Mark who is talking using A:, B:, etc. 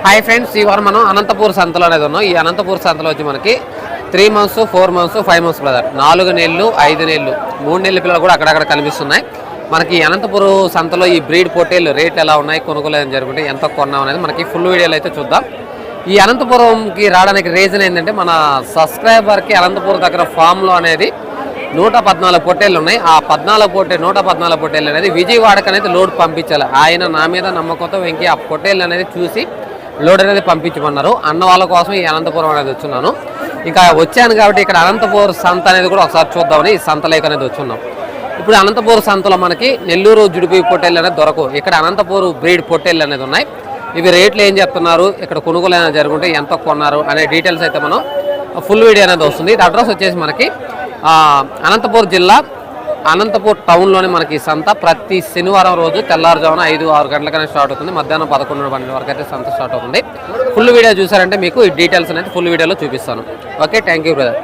A: Hi friends, ఈ వారం మనం అనంతపూర్ సంతలో అనేది ఉన్నాం. ఈ అనంతపూర్ సంతలో వచ్చి మనకి 3 months, 4 months, 5 months బ్రదర్, 4 నెలలు, 5 నెలలు, 3 నెలల పిల్లలు కూడా అక్కడక్కడ కనిపిస్తున్నాయి. మనకి అనంతపూర్ సంతలో ఈ బ్రీడ్ పొట్టేళ్ళు రేట్లు ఎలా ఉన్నాయి, కొనుగోలు జరుగుతుంటే ఎంత కొన్నాం అనేది మనకి ఫుల్ వీడియోలో అయితే చూద్దాం. ఈ అనంతపురంకి రావడానికి రీజన్ ఏంటంటే మన సబ్స్క్రైబర్కి అనంతపురం దగ్గర ఫామ్లో అనేది 114 పొట్టేళ్ళు ఉన్నాయి. ఆ 114 పొట్టేళ్ళు అనేది విజయవాడకి అనేది లోడ్ పంపించాలి. ఆయన నా మీద నమ్మకంతో వెంకీ ఆ పొట్టేళ్ళు అనేది చూసి లోడ్ అనేది పంపించమన్నారు. అన్న వాళ్ళ కోసం ఈ అనంతపురం అనేది వచ్చున్నాను. ఇంకా వచ్చాను కాబట్టి ఇక్కడ అనంతపూర్ సంత అనేది కూడా ఒకసారి చూద్దామని ఈ సంత లేక అనేది వచ్చున్నాం. ఇప్పుడు అనంతపూర్ సంతలో మనకి నెల్లూరు జుడిపి పొట్టేళ్ళు అనేది దొరకవు. ఇక్కడ అనంతపూర్ బ్రీడ్ పొట్టేళ్ళు అనేది ఉన్నాయి. ఇవి రేట్లు ఏం చెప్తున్నారు, ఇక్కడ కొనుగోలు అనేది జరుగుంటే ఎంత కొన్నారు అనే డీటెయిల్స్ అయితే మనం ఫుల్ వీడియో అనేది వస్తుంది. ఇది అడ్రస్ వచ్చేసి మనకి అనంతపూర్ జిల్లా అనంతపూర్ టౌన్లోనే మనకి సంత ప్రతి శనివారం రోజు తెల్లారుజామున 5-6 గంటలకనే స్టార్ట్ అవుతుంది. మధ్యాహ్నం 11 వరకు అయితే సంత స్టార్ట్ అవుతుంది. ఫుల్ వీడియో చూసారంటే మీకు ఈ డీటెయిల్స్ అనేది ఫుల్ వీడియోలో చూపిస్తాను. Okay, thank you brother.